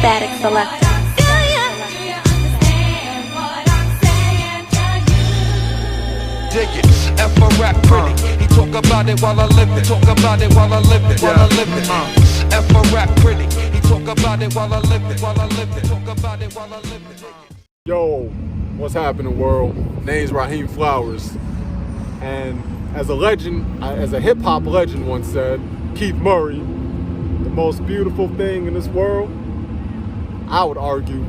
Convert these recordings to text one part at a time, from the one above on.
Static Selector. Dig it, F a rap critic. He talk about it while I live it. Talk about it while I live it. While I live it. F a rap critic. He talk about it while I live it. While I live it. Talk about it while I live it. Yo, what's happening, world? Name's Raheem Flowers, and as a legend, as a hip hop legend once said, Keith Murray, the most beautiful thing in this world, I would argue,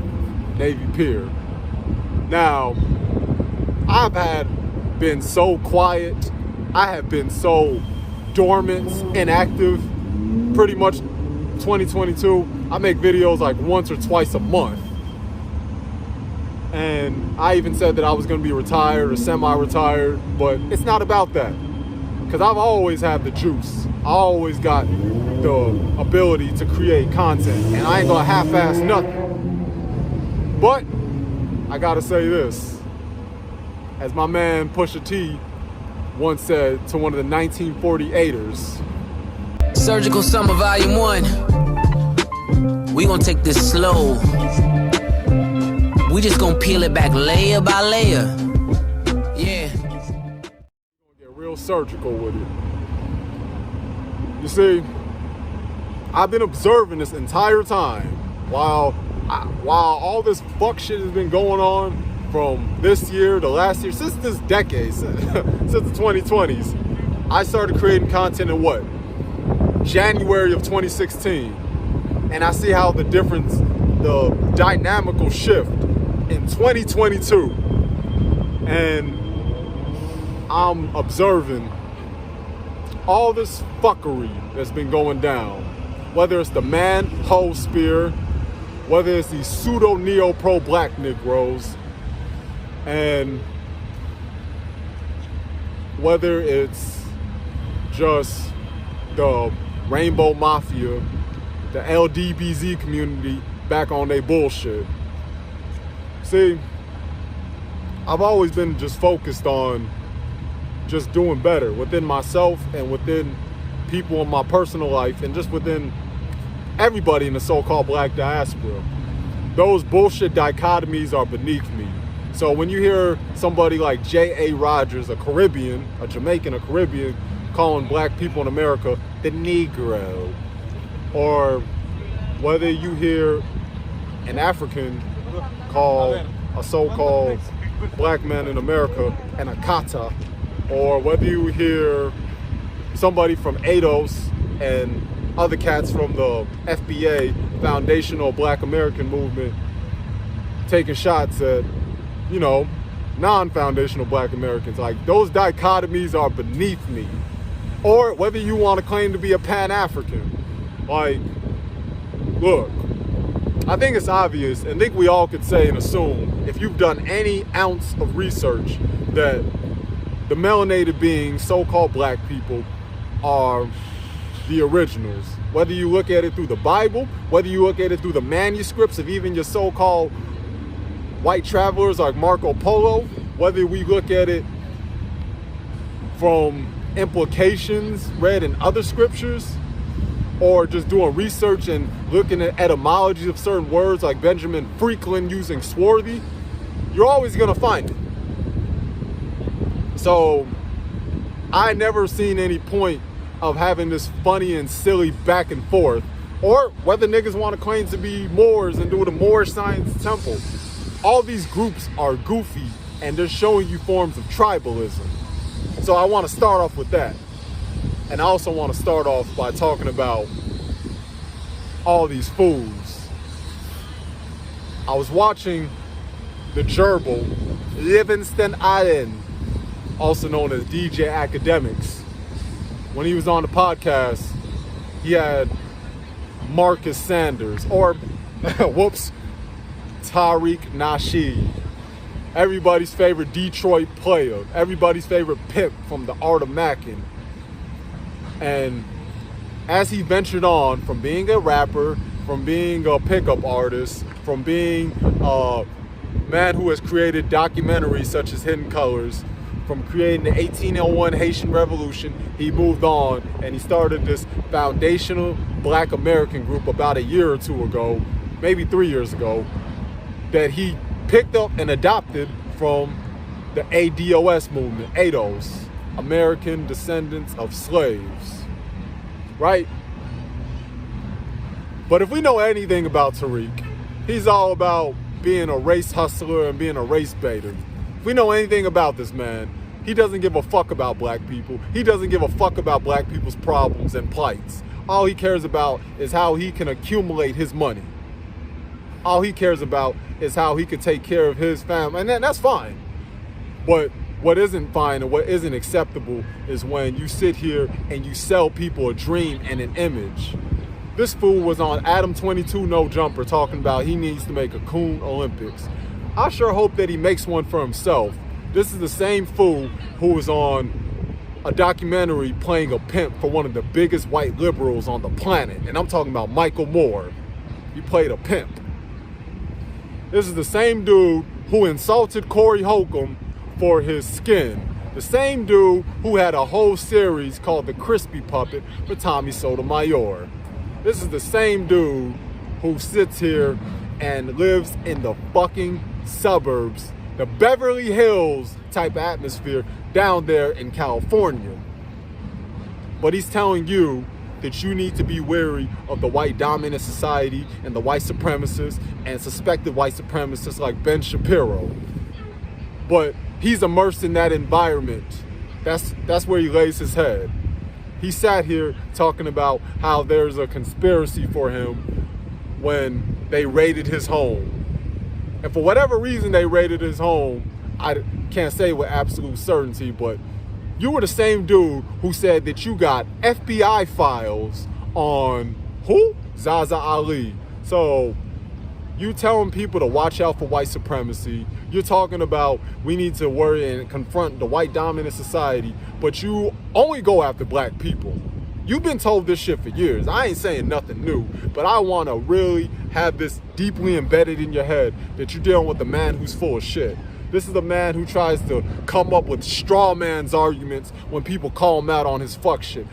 Navy Pier. Now, I've been so quiet, I have been so dormant, inactive, pretty much 2022. I make videos like once or twice a month. And I even said that I was gonna be retired or semi-retired, but it's not about that. Because I've always had the juice. I always got the ability to create content, and I ain't gonna half-ass nothing. But I gotta say this. As my man Pusha T once said to one of the 1948ers. Surgical Summer Volume 1. We gonna take this slow. We just gonna peel it back layer by layer. Yeah. Get real surgical with it. You see, I've been observing this entire time while all this fuck shit has been going on from this year to last year, since this decade, since the 2020s. I started creating content in what? January of 2016. And I see how the difference, the dynamical shift in 2022. And I'm observing all this fuckery that's been going down. Whether it's the man-ho spear, whether it's these pseudo-neo-pro-black Negroes, and whether it's just the Rainbow Mafia, the LDBZ community back on their bullshit. See, I've always been just focused on just doing better within myself and within people in my personal life and just within everybody in the so-called black diaspora. Those bullshit dichotomies are beneath me. So when you hear somebody like J.A. Rogers, a Jamaican, a Caribbean, calling black people in America the Negro, or whether you hear an African call a so-called black man in America an Akata, or whether you hear somebody from ADOS and other cats from the FBA, Foundational Black American Movement, taking shots at, you know, non-foundational black Americans. Like, those dichotomies are beneath me. Or whether you want to claim to be a Pan-African. Like, look, I think it's obvious, and I think we all could say and assume, if you've done any ounce of research, that the melanated beings, so-called black people, are the originals. Whether you look at it through the Bible, whether you look at it through the manuscripts of even your so-called white travelers like Marco Polo, whether we look at it from implications read in other scriptures, or just doing research and looking at etymologies of certain words like Benjamin Franklin using swarthy, you're always gonna find it. So I never seen any point of having this funny and silly back and forth, or whether niggas want to claim to be Moors and do the Moorish Science Temple. All these groups are goofy and they're showing you forms of tribalism. So I want to start off with that. And I also want to start off by talking about all these fools. I was watching the gerbil, Livingston Island, also known as DJ Academics. When he was on the podcast, he had Marcus Sanders, or Tariq Nasheed, everybody's favorite Detroit player, everybody's favorite pimp from the Art of Mackin. And as he ventured on from being a rapper, from being a pickup artist, from being a man who has created documentaries such as Hidden Colors, from creating the 1801 Haitian Revolution, he moved on and he started this foundational Black American group about a year or two ago maybe 3 years ago, that he picked up and adopted from the ADOS movement, ADOS, American Descendants of Slaves, right? But if we know anything about Tariq, he's all about being a race hustler and being a race baiter. If we know anything about this man, he doesn't give a fuck about black people. He doesn't give a fuck about black people's problems and plights. All he cares about is how he can accumulate his money. All he cares about is how he can take care of his family, and that's fine. But what isn't fine and what isn't acceptable is when you sit here and you sell people a dream and an image. This fool was on Adam 22 No Jumper talking about he needs to make a coon Olympics. I sure hope that he makes one for himself. This is the same fool who was on a documentary playing a pimp for one of the biggest white liberals on the planet. And I'm talking about Michael Moore. He played a pimp. This is the same dude who insulted Corey Holcomb for his skin. The same dude who had a whole series called The Crispy Puppet for Tommy Sotomayor. This is the same dude who sits here and lives in the fucking suburbs, the Beverly Hills type atmosphere down there in California. But he's telling you that you need to be wary of the white dominant society and the white supremacists and suspected white supremacists like Ben Shapiro. But he's immersed in that environment. That's where he lays his head. He sat here talking about how there's a conspiracy for him when they raided his home. And for whatever reason they raided his home, I can't say with absolute certainty, but you were the same dude who said that you got FBI files on who? Zaza Ali. So you telling people to watch out for white supremacy. You're talking about we need to worry and confront the white dominant society, but you only go after black people. You've been told this shit for years. I ain't saying nothing new, but I want to really have this deeply embedded in your head that you're dealing with a man who's full of shit. This is a man who tries to come up with straw man's arguments when people call him out on his fuck shit.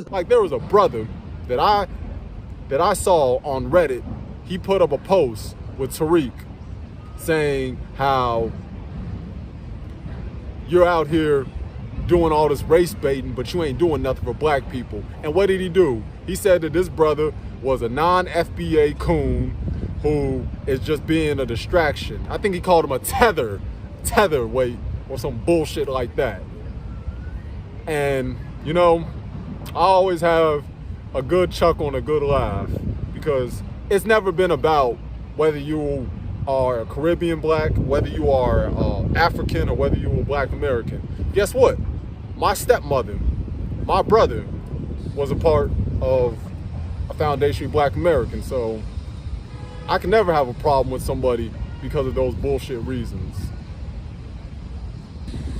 Like there was a brother that I saw on Reddit. He put up a post with Tariq saying how you're out here doing all this race baiting, but you ain't doing nothing for black people. And what did he do? He said that this brother was a non-FBA coon who is just being a distraction. I think he called him a tether weight or some bullshit like that. And you know, I always have a good chuckle and a good laugh because it's never been about whether you are a Caribbean black, whether you are African, or whether you are Black American. Guess what? My stepmother, my brother, was a part of a foundationally Black American, so I can never have a problem with somebody because of those bullshit reasons.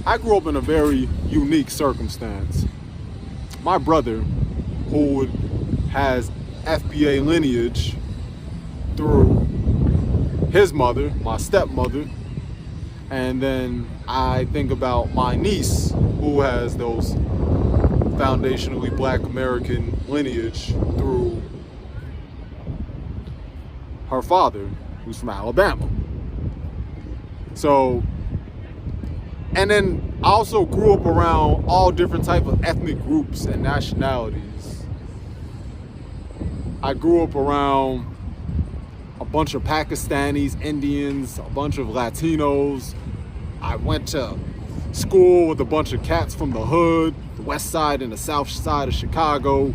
I grew up in a very unique circumstance. My brother, who has FBA lineage through his mother, my stepmother, and then I think about my niece, who has those foundationally Black American lineage through her father, who's from Alabama. So, and then I also grew up around all different types of ethnic groups and nationalities. I grew up around a bunch of Pakistanis, Indians, a bunch of Latinos. I went to school with a bunch of cats from the hood, the west side and the south side of Chicago.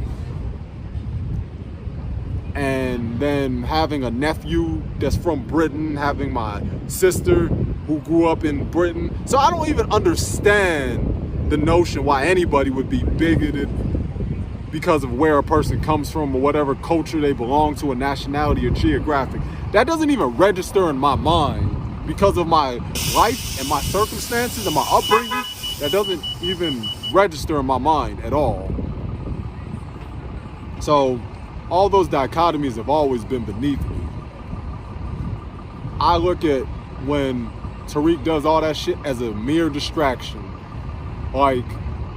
And and then having a nephew that's from Britain, having my sister who grew up in Britain. So I don't even understand the notion why anybody would be bigoted because of where a person comes from or whatever culture they belong to, a nationality or geographic. That doesn't even register in my mind because of my life and my circumstances and my upbringing. That doesn't even register in my mind at all. So all those dichotomies have always been beneath me. I look at when Tariq does all that shit as a mere distraction. Like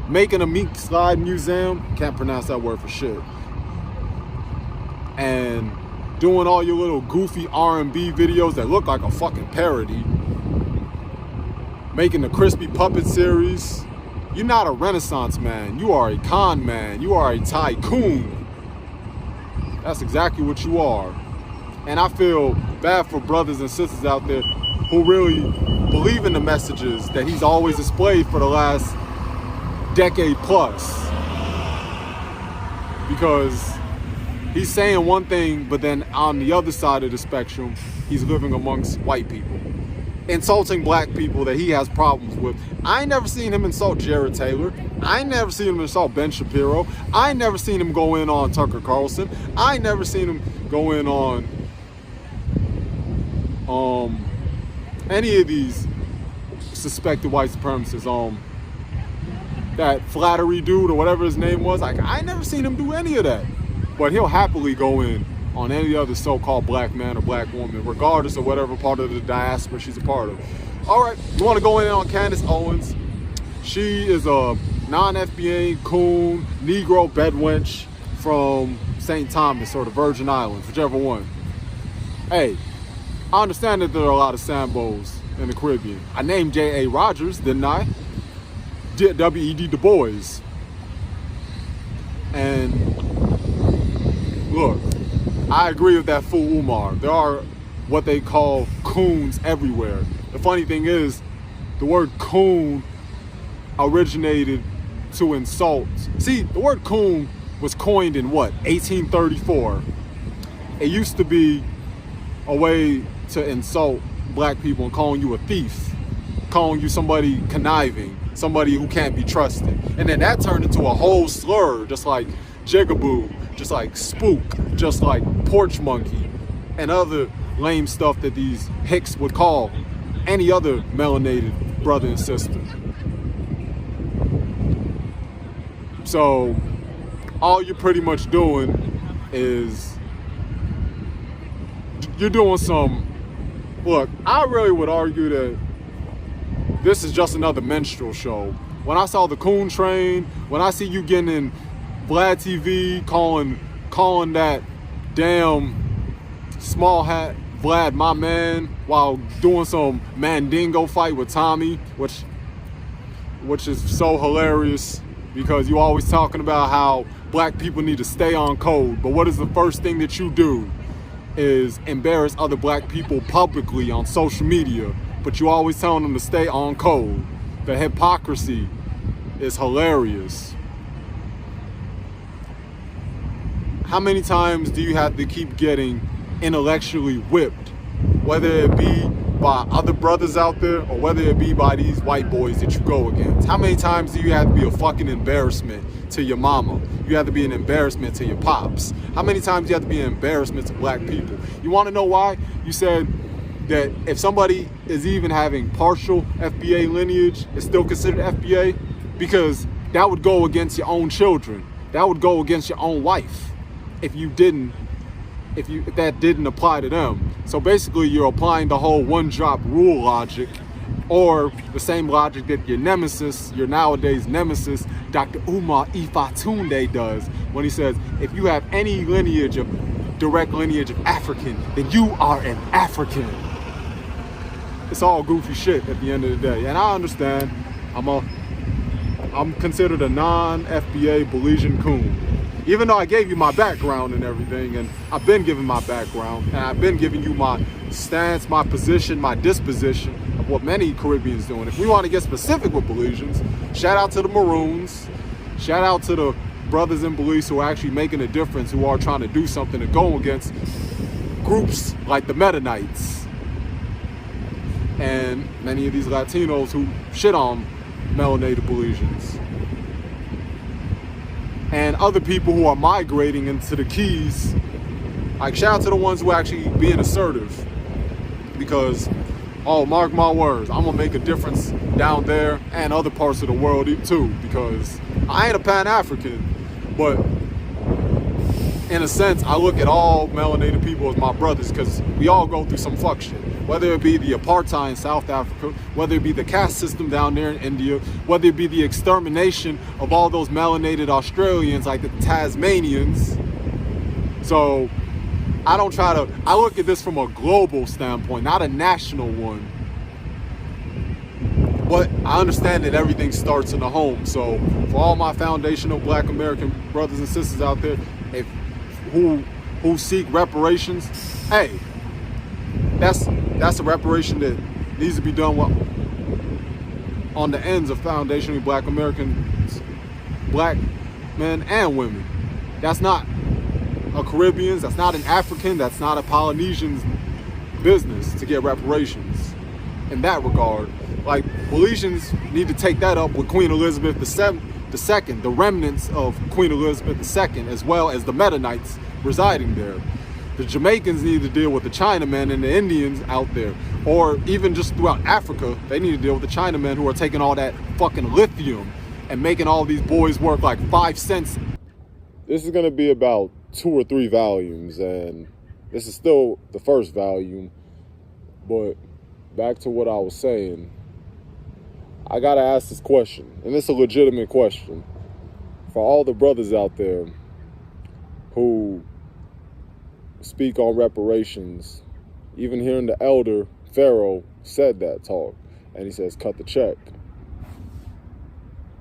making a meat slide museum, can't pronounce that word for shit, and doing all your little goofy R&B videos that look like a fucking parody, making the Crispy Puppet series. You're not a Renaissance man, you are a con man, you are a tycoon. That's exactly what you are. And I feel bad for brothers and sisters out there who really believe in the messages that he's always displayed for the last decade plus, because he's saying one thing, but then on the other side of the spectrum, he's living amongst white people, insulting black people that he has problems with. I ain't never seen him insult Jared Taylor. I ain't never seen him insult Ben Shapiro. I ain't never seen him go in on Tucker Carlson. I ain't never seen him go in on any of these suspected white supremacists. That flattery dude or whatever his name was, like, I ain't never seen him do any of that. But he'll happily go in on any other so-called black man or black woman, regardless of whatever part of the diaspora she's a part of. All right, you want to go in on Candace Owens. She is a non-FBA coon, Negro bedwench from St. Thomas or the Virgin Islands, whichever one. Hey, I understand that there are a lot of Sambos in the Caribbean. I named J.A. Rogers, didn't I? W.E.D. Du Bois. And look, I agree with that fool Umar. There are what they call coons everywhere. The funny thing is, the word coon originated to insult. See, the word coon was coined in what, 1834. It used to be a way to insult black people and calling you a thief, calling you somebody conniving, somebody who can't be trusted. And then that turned into a whole slur, just like jigaboo, just like spook, just like porch monkey, and other lame stuff that these hicks would call any other melanated brother and sister. So all you're pretty much doing is you're doing some, look, I really would argue that this is just another minstrel show. When I saw the Coon Train, when I see you getting in Vlad TV calling that damn small hat Vlad my man while doing some Mandingo fight with Tommy, which is so hilarious because you always talking about how black people need to stay on code, but what is the first thing that you do is embarrass other black people publicly on social media, but you always telling them to stay on code. The hypocrisy is hilarious. How many times do you have to keep getting intellectually whipped, whether it be by other brothers out there or whether it be by these white boys that you go against? How many times do you have to be a fucking embarrassment to your mama? You have to be an embarrassment to your pops. How many times do you have to be an embarrassment to black people? You want to know why? You said that if somebody is even having partial FBA lineage, it's still considered FBA, because that would go against your own children. That would go against your own wife if that didn't apply to them. So basically you're applying the whole one-drop rule logic, or the same logic that your nemesis, your nowadays nemesis, Dr. Umar Ifatunde does when he says, if you have any direct lineage of African, then you are an African. It's all goofy shit at the end of the day. And I understand, I'm considered a non-FBA Belizean coon. Even though I gave you my background and everything, and I've been giving my background, and I've been giving you my stance, my position, my disposition of what many Caribbeans doing. If we want to get specific with Belizeans, shout out to the Maroons, shout out to the brothers in Belize who are actually making a difference, who are trying to do something to go against groups like the Mennonites and many of these Latinos who shit on melanated Belizeans. And other people who are migrating into the Keys. Like, shout out to the ones who are actually being assertive. Because, oh, mark my words, I'm gonna make a difference down there and other parts of the world too. Because I ain't a Pan-African, but in a sense, I look at all melanated people as my brothers, because we all go through some fuck shit. Whether it be the apartheid in South Africa, whether it be the caste system down there in India, whether it be the extermination of all those melanated Australians like the Tasmanians. So I look at this from a global standpoint, not a national one. But I understand that everything starts in the home. So for all my foundational Black American brothers and sisters out there, who seek reparations, hey, that's a reparation that needs to be done on the ends of foundationally Black Americans, Black men and women. That's not a Caribbean's, that's not an African, that's not a Polynesian's business to get reparations in that regard. Like, Belizeans need to take that up with Queen Elizabeth II, the remnants of Queen Elizabeth II, as well as the Mennonites residing there. The Jamaicans need to deal with the Chinamen and the Indians out there. Or even just throughout Africa, they need to deal with the Chinamen who are taking all that fucking lithium and making all these boys work like 5 cents. This is going to be about 2 or 3 volumes, and this is still the first volume. But back to what I was saying, I got to ask this question, and it's a legitimate question for all the brothers out there who speak on reparations. Even hearing the elder Pharaoh said that talk, and he says, cut the check.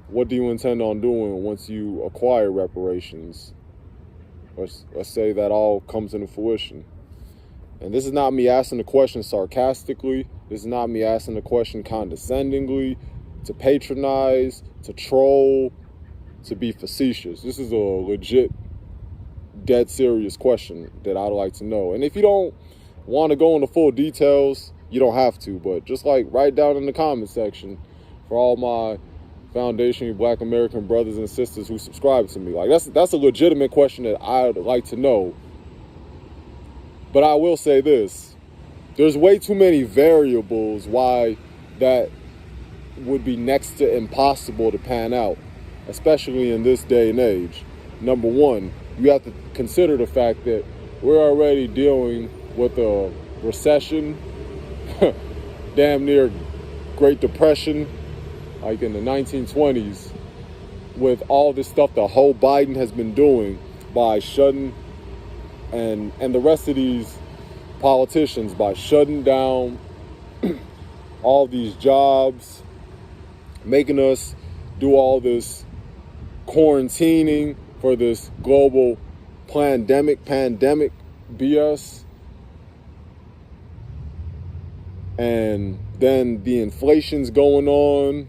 What do you intend on doing once you acquire reparations? Let's say that all comes into fruition. And this is not me asking the question sarcastically. This is not me asking the question condescendingly, to patronize, to troll, to be facetious. This is a legit, dead serious question that I'd like to know. And if you don't want to go into full details, you don't have to, but just like write down in the comment section for all my foundationally Black American brothers and sisters who subscribe to me. Like, that's a legitimate question that I'd like to know. But I will say this, there's way too many variables why that would be next to impossible to pan out, especially in this day and age. Number one, you have to consider the fact that we're already dealing with a recession, damn near Great Depression, like in the 1920s, with all this stuff the whole Biden has been doing by shutting, and the rest of these politicians, by shutting down all these jobs, making us do all this quarantining for this global pandemic BS. And then the inflation's going on.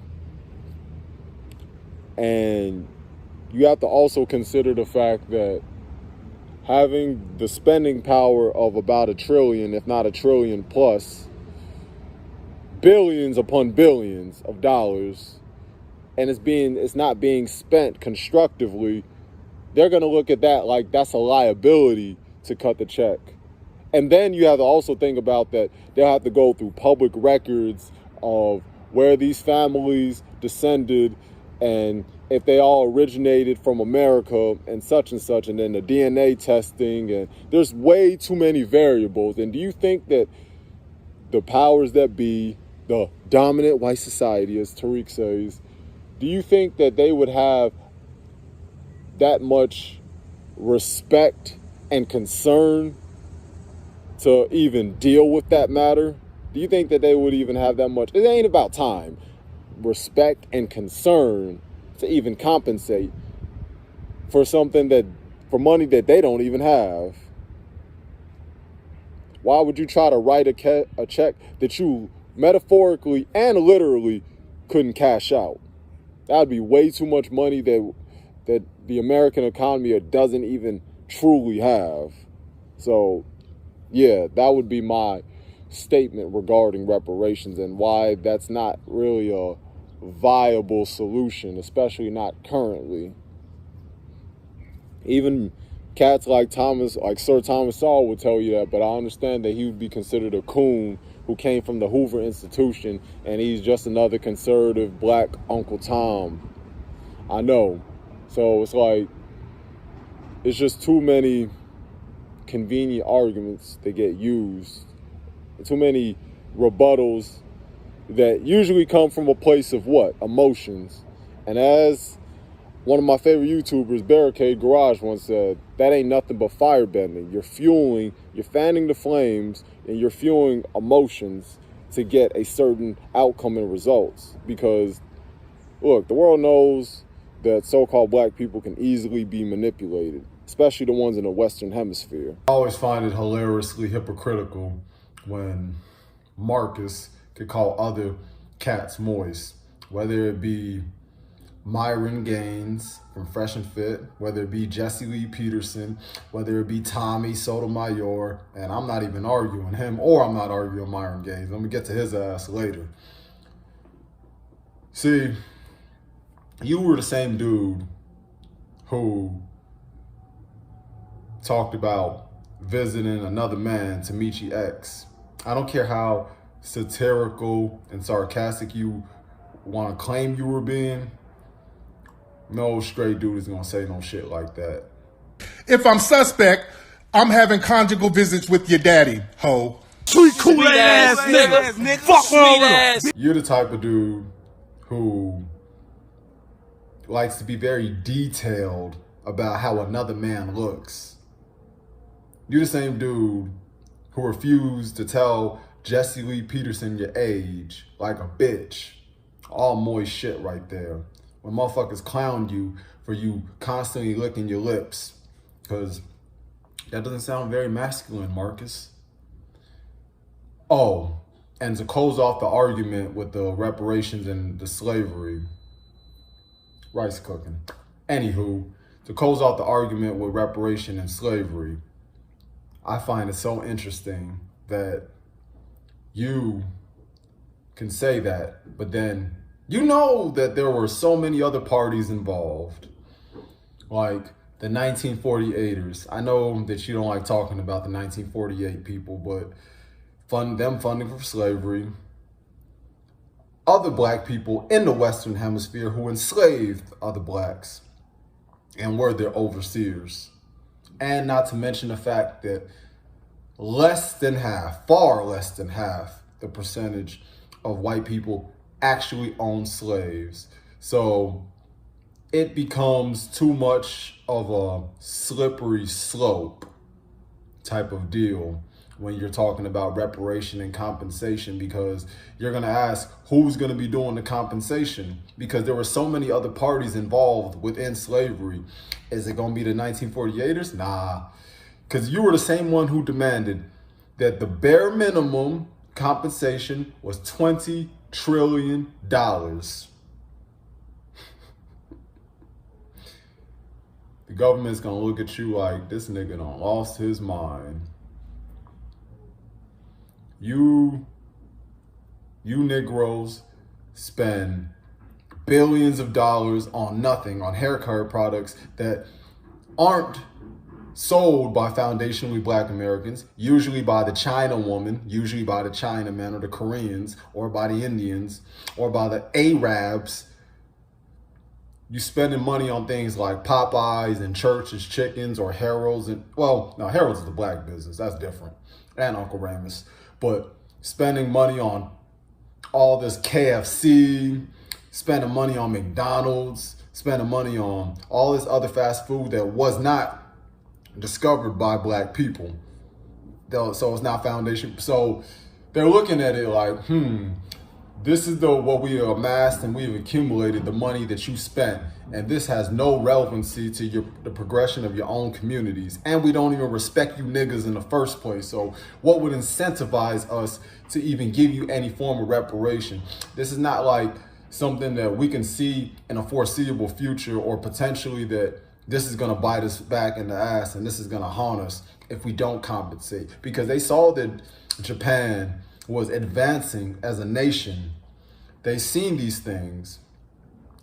And you have to also consider the fact that having the spending power of about $1 trillion, if not $1 trillion plus, billions upon billions of dollars, and it's not being spent constructively, they're going to look at that like that's a liability to cut the check. And then you have to also think about that they'll have to go through public records of where these families descended and if they all originated from America and such, and then the DNA testing, and there's way too many variables. And do you think that the powers that be, the dominant white society, as Tariq says, do you think that they would have that much respect and concern to even deal with that matter? Do you think that they would even have that much? It ain't about time. Respect and concern to even compensate for for money that they don't even have. Why would you try to write a check that you metaphorically and literally couldn't cash out? That would be way too much money that that the American economy doesn't even truly have. So, yeah, that would be my statement regarding reparations and why that's not really a viable solution, especially not currently. Even cats like Sir Thomas Sowell would tell you that, but I understand that he would be considered a coon who came from the Hoover Institution, and he's just another conservative black Uncle Tom. I know. So it's like, it's just too many convenient arguments that get used, too many rebuttals that usually come from a place of what? Emotions. And as one of my favorite YouTubers, Barricade Garage, once said, that ain't nothing but firebending. You're fanning the flames, and you're fueling emotions to get a certain outcome and results. Because, look, the world knows that so-called black people can easily be manipulated, especially the ones in the Western Hemisphere. I always find it hilariously hypocritical when Marcus could call other cats moist, whether it be Myron Gaines from Fresh and Fit, whether it be Jesse Lee Peterson, whether it be Tommy Sotomayor, and I'm not even arguing him, or I'm not arguing Myron Gaines. Let me get to his ass later. See, you were the same dude who talked about visiting another man to meet your ex. I don't care how satirical and sarcastic you want to claim you were being. No straight dude is gonna say no shit like that. If I'm suspect, I'm having conjugal visits with your daddy, ho. Sweet cool ass nigga. Fuck ass. You're the type of dude who likes to be very detailed about how another man looks. You're the same dude who refused to tell Jesse Lee Peterson your age like a bitch. All moist shit right there. When motherfuckers clown you for you constantly licking your lips. Because that doesn't sound very masculine, Marcus. Oh, and to close off the argument with the reparations and the slavery, rice cooking. Anywho, to close off the argument with reparation and slavery, I find it so interesting that you can say that, but then you know that there were so many other parties involved, like the 1948ers. I know that you don't like talking about the 1948 people, but funding for slavery. Other black people in the Western Hemisphere who enslaved other blacks and were their overseers. And not to mention the fact that less than half, far less than half, the percentage of white people actually own slaves. So it becomes too much of a slippery slope type of deal when you're talking about reparation and compensation, because you're going to ask who's going to be doing the compensation, because there were so many other parties involved within slavery. Is it going to be the 1948ers? Nah, because you were the same one who demanded that the bare minimum compensation was $20 trillion. The government's gonna look at you like, this nigga done lost his mind. You Negroes spend billions of dollars on nothing, on hair care products that aren't sold by foundationally black Americans, usually by the China woman, usually by the Chinamen or the Koreans, or by the Indians, or by the Arabs. You spending money on things like Popeyes and Church's Chickens or Harold's. And, well, no, Harold's is the black business. That's different. And Uncle Ramus. But spending money on all this KFC, spending money on McDonald's, spending money on all this other fast food that was not discovered by black people. So it's not foundation. So they're looking at it like, this is what we have amassed and we've accumulated, the money that you spent, and this has no relevancy to the progression of your own communities, and we don't even respect you niggas in the first place. So what would incentivize us to even give you any form of reparation? This is not like something that we can see in a foreseeable future, or potentially that this is going to bite us back in the ass and this is going to haunt us if we don't compensate. Because they saw that Japan was advancing as a nation. They seen these things.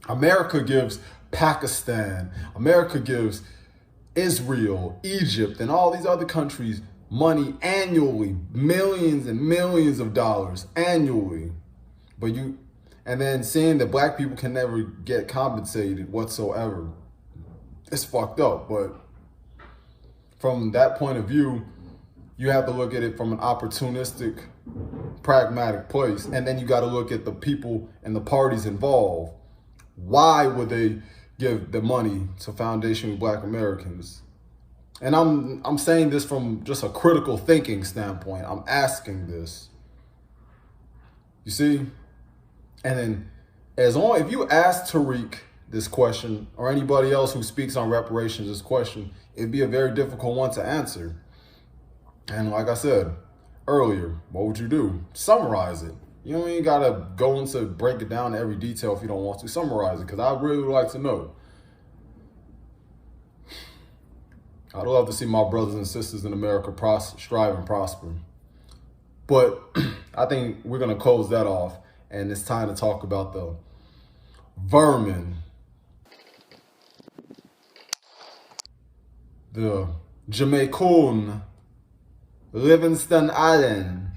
America gives Pakistan, America gives Israel, Egypt, and all these other countries money annually, millions and millions of dollars annually. And then seeing that black people can never get compensated whatsoever, it's fucked up. But from that point of view, you have to look at it from an opportunistic, pragmatic place. And then you got to look at the people and the parties involved. Why would they give the money to Foundation with Black Americans? And I'm saying this from just a critical thinking standpoint. I'm asking this. You see? And then if you ask Tariq this question, or anybody else who speaks on reparations this question, it'd be a very difficult one to answer. And like I said earlier, what would you do? Summarize it. You ain't gotta go into break it down to every detail if you don't want to. Summarize it, because I really would like to know. I'd love to see my brothers and sisters in America strive and prosper. But I think we're gonna close that off, and it's time to talk about the vermin, the Jamaican, Livingston Island,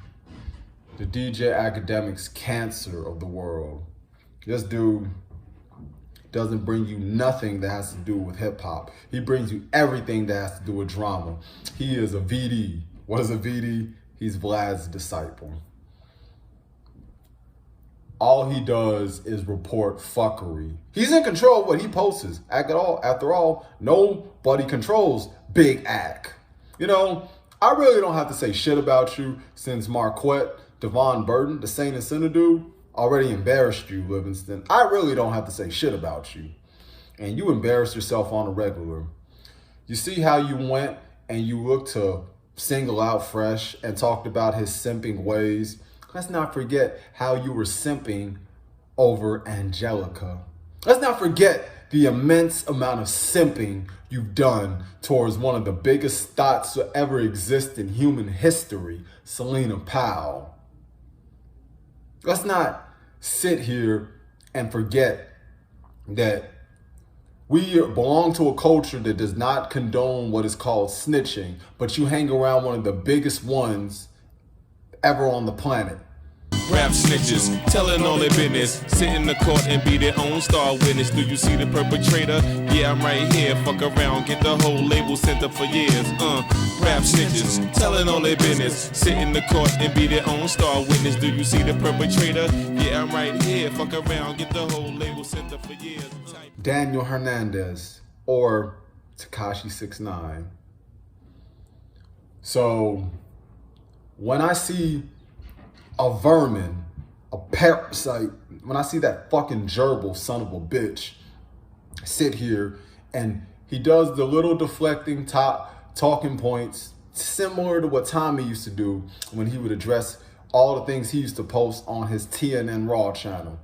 the DJ Academics cancer of the world. This dude doesn't bring you nothing that has to do with hip hop. He brings you everything that has to do with drama. He is a VD. What is a VD? He's Vlad's disciple. All he does is report fuckery. He's in control of what he posts. After all, nobody controls Big Ack. You know, I really don't have to say shit about you, since Marquette Devon Burton, the Saint and Sinner dude, already embarrassed you, Livingston. I really don't have to say shit about you. And you embarrass yourself on a regular. You see how you went and you looked to single out Fresh and talked about his simping ways. Let's not forget how you were simping over Angelica. Let's not forget the immense amount of simping you've done towards one of the biggest thoughts to ever exist in human history, Selena Powell. Let's not sit here and forget that we belong to a culture that does not condone what is called snitching, but you hang around one of the biggest ones ever on the planet. Rap snitches, telling all their business, sit in the court and be their own star witness. Do you see the perpetrator? Yeah, I'm right here. Fuck around, get the whole label sent up for years. Rap snitches, telling all their business, sit in the court and be their own star witness. Do you see the perpetrator? Yeah, I'm right here. Fuck around, get the whole label sent up for years. Daniel Hernandez, or Tekashi 6ix9ine. So when I see a vermin, a parasite, when I see that fucking gerbil son of a bitch sit here and he does the little deflecting talking points similar to what Tommy used to do when he would address all the things he used to post on his TNN Raw channel.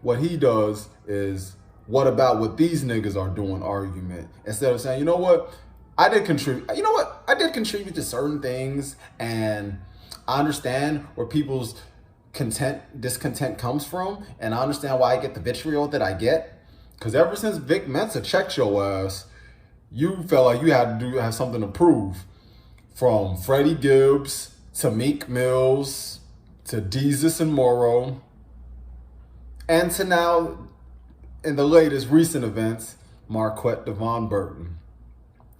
What he does is, what about what these niggas are doing argument, instead of saying, you know what, I did contribute to certain things, and I understand where people's discontent comes from, and I understand why I get the vitriol that I get. Because ever since Vic Mensa checked your ass, you felt like you had to have something to prove. From Freddie Gibbs to Meek Mills to Deezus and Morrow, and to now, in the latest recent events, Marquette Devon Burton.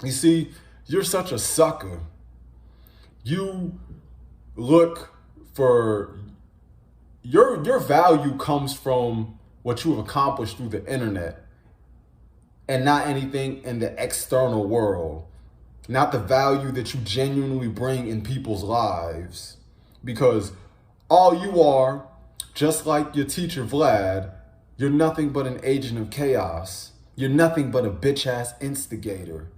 You see, you're such a sucker. You look for your value comes from what you have accomplished through the internet, and not anything in the external world, not the value that you genuinely bring in people's lives. Because all you are, just like your teacher Vlad, you're nothing but an agent of chaos. You're nothing but a bitch ass instigator.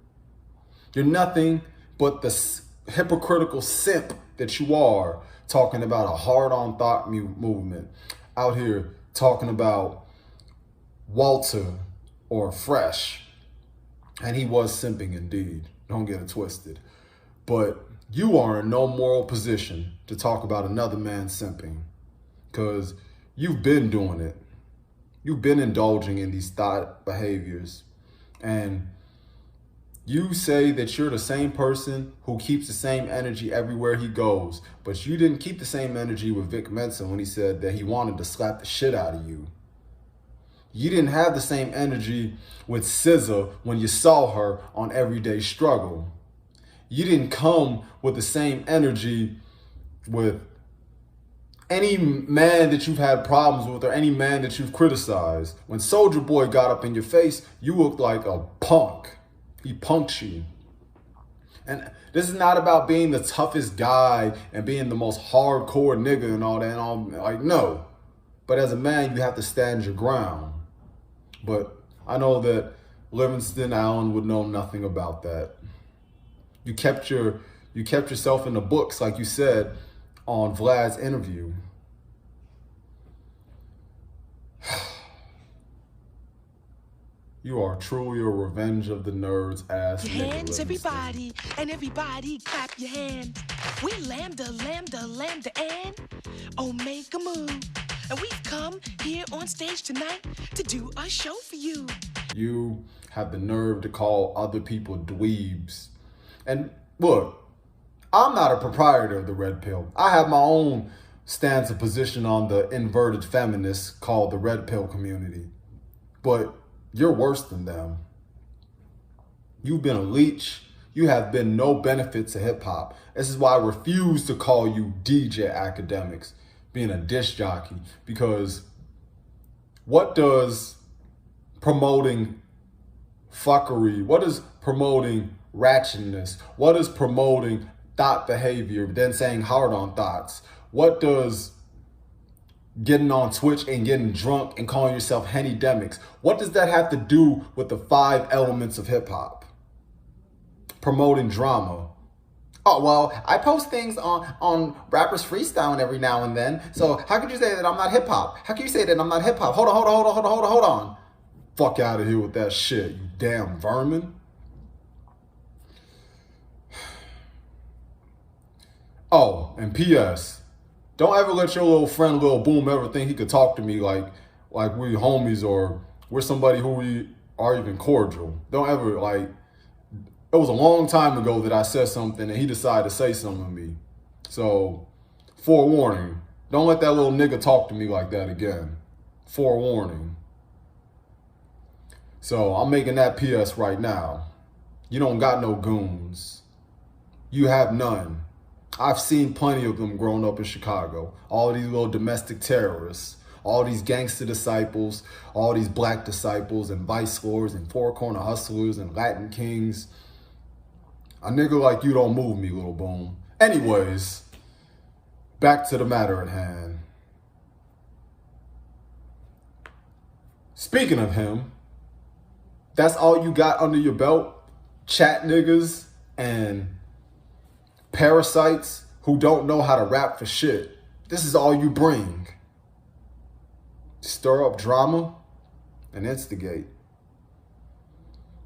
You're nothing but the hypocritical simp that you are, talking about a hard-on thought movement, out here talking about Walter or Fresh. And he was simping indeed. Don't get it twisted. But you are in no moral position to talk about another man simping, because you've been doing it. You've been indulging in these thought behaviors. And you say that you're the same person who keeps the same energy everywhere he goes, but you didn't keep the same energy with Vic Mensa when he said that he wanted to slap the shit out of you. You didn't have the same energy with SZA when you saw her on Everyday Struggle. You didn't come with the same energy with any man that you've had problems with or any man that you've criticized. When Soulja Boy got up in your face, you looked like a punk. He punked you. And this is not about being the toughest guy and being the most hardcore nigga and all that. And all, like, no. But as a man, you have to stand your ground. But I know that Livingston Allen would know nothing about that. You kept yourself in the books, like you said on Vlad's interview. You are truly a revenge of the nerds ass Your nigga, hands, Livingston. everybody, and everybody clap your hands. We lambda, and oh, make a move. And we've come here on stage tonight to do a show for you. You have the nerve to call other people dweebs. And look, I'm not a proprietor of the Red Pill. I have my own stance of position on the inverted feminists called the Red Pill community. But you're worse than them. You've been a leech. You have been no benefit to hip hop. This is why I refuse to call you DJ academics, being a disc jockey, because what does promoting fuckery, what is promoting ratchetness, what is promoting thought behavior, then saying hard on thoughts, what does getting on Twitch and getting drunk and calling yourself Henny Demics, what does that have to do with the 5 elements of hip hop? Promoting drama. Oh, well, I post things on Rappers Freestyling every now and then, so how could you say that I'm not hip hop? How can you say that I'm not hip hop? Hold on. Fuck out of here with that shit, you damn vermin. Oh, and P.S. Don't ever let your little friend, Lil Boom, ever think he could talk to me like we homies or we're somebody who we are even cordial. Don't ever, like, it was a long time ago that I said something and he decided to say something to me. So, forewarning, don't let that little nigga talk to me like that again. Forewarning. So, I'm making that PS right now. You don't got no goons. You have none. I've seen plenty of them growing up in Chicago. All these little domestic terrorists, all these gangster disciples, all these black disciples and vice lords and four corner hustlers and Latin kings. A nigga like you don't move me, Lil Boom. Anyways, back to the matter at hand. Speaking of him, that's all you got under your belt? Chat niggas and parasites who don't know how to rap for shit. This is all you bring. Stir up drama and instigate.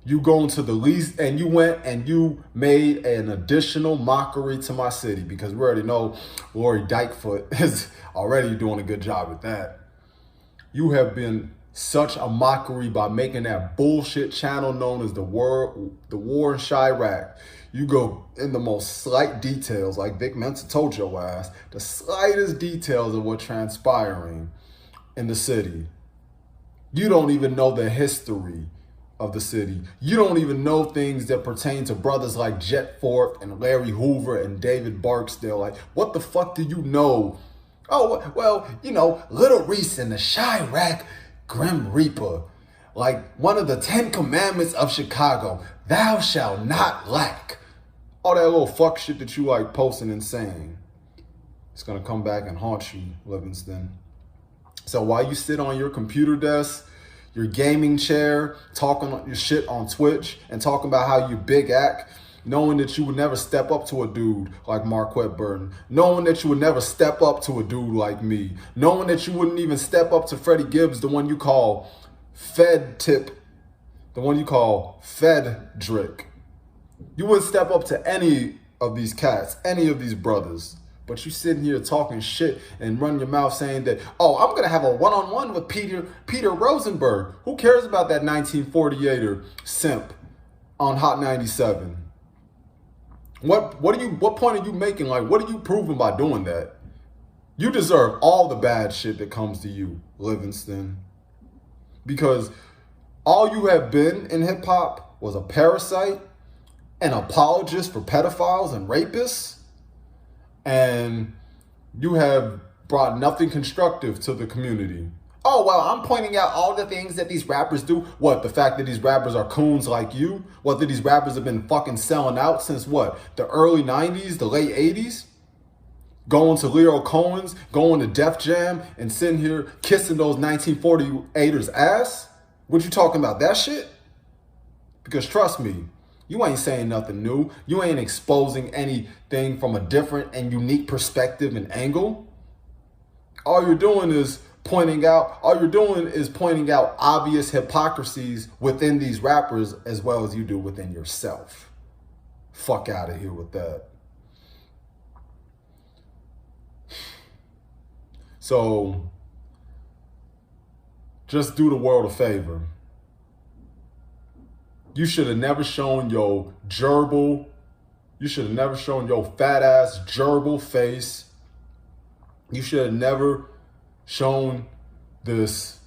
You go into the least, and you went and you made an additional mockery to my city, because we already know Lori Dykefoot is already doing a good job at that. You have been such a mockery by making that bullshit channel known as the War in Chirac. You go in the most slight details, like Vic Mensa told your ass, the slightest details of what's transpiring in the city. You don't even know the history of the city. You don't even know things that pertain to brothers like Jet Forth and Larry Hoover and David Barksdale. Like, what the fuck do you know? Oh, well, you know, Little Reese and the Chirac Grim Reaper. Like one of the 10 commandments of Chicago, thou shalt not lack. All that little fuck shit that you like posting and saying. It's gonna come back and haunt you, Livingston. So while you sit on your computer desk, your gaming chair, talking your shit on Twitch and talking about how you big act, knowing that you would never step up to a dude like Marquette Burton, knowing that you would never step up to a dude like me, knowing that you wouldn't even step up to Freddie Gibbs, the one you call Fed Tip, the one you call Fedrick. You wouldn't step up to any of these cats, any of these brothers. But you sitting here talking shit and run your mouth saying that, oh, I'm going to have a one-on-one with Peter Rosenberg. Who cares about that 1948er simp on Hot 97? What point are you making? Like, what are you proving by doing that? You deserve all the bad shit that comes to you, Livingston. Because all you have been in hip-hop was a parasite, an apologist for pedophiles and rapists, and you have brought nothing constructive to the community. Oh, well, I'm pointing out all the things that these rappers do. What, the fact that these rappers are coons like you? What, that these rappers have been fucking selling out since what, the early 90s, the late 80s? Going to Leo Cohen's, going to Def Jam, and sitting here kissing those 1948ers' ass? What you talking about, that shit? Because trust me, you ain't saying nothing new. You ain't exposing anything from a different and unique perspective and angle. All you're doing is pointing out obvious hypocrisies within these rappers as well as you do within yourself. Fuck out of here with that. So, just do the world a favor. You should have never shown your gerbil. You should have never shown your fat ass gerbil face. You should have never shown this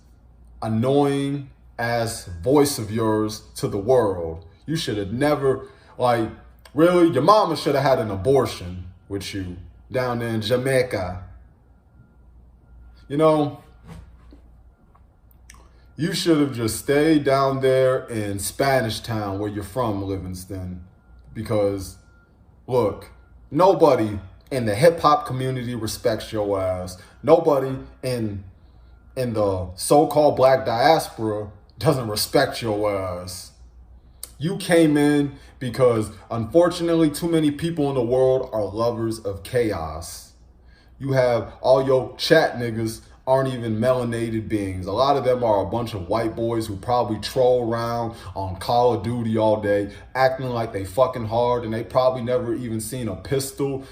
annoying ass voice of yours to the world. You should have never, like, really, your mama should have had an abortion with you down there in Jamaica. You know, you should have just stayed down there in Spanish Town where you're from, Livingston. Because, look, nobody in the hip-hop community respects your ass. Nobody in the so-called black diaspora doesn't respect your ass. You came in because, unfortunately, too many people in the world are lovers of chaos. You have all your chat niggas aren't even melanated beings. A lot of them are a bunch of white boys who probably troll around on Call of Duty all day, acting like they fucking hard, and they probably never even seen a pistol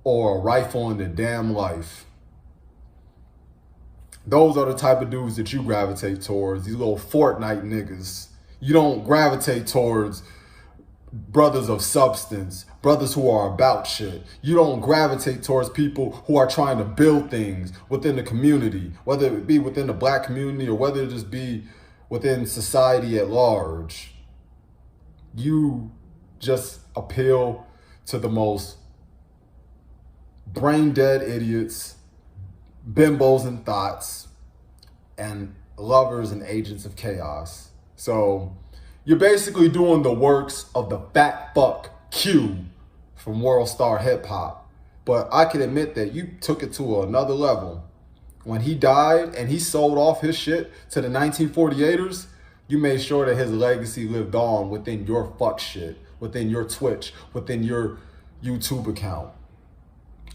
or a rifle in their damn life. Those are the type of dudes that you gravitate towards, these little Fortnite niggas. You don't gravitate towards brothers of substance, brothers who are about shit. You don't gravitate towards people who are trying to build things within the community, whether it be within the black community or whether it just be within society at large. You just appeal to the most brain dead idiots, bimbos and thoughts, and lovers and agents of chaos. So you're basically doing the works of the fat fuck Q from World Star Hip Hop. But I can admit that you took it to another level. When he died and he sold off his shit to the 1948ers, you made sure that his legacy lived on within your fuck shit, within your Twitch, within your YouTube account,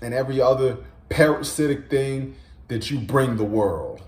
and every other parasitic thing that you bring the world.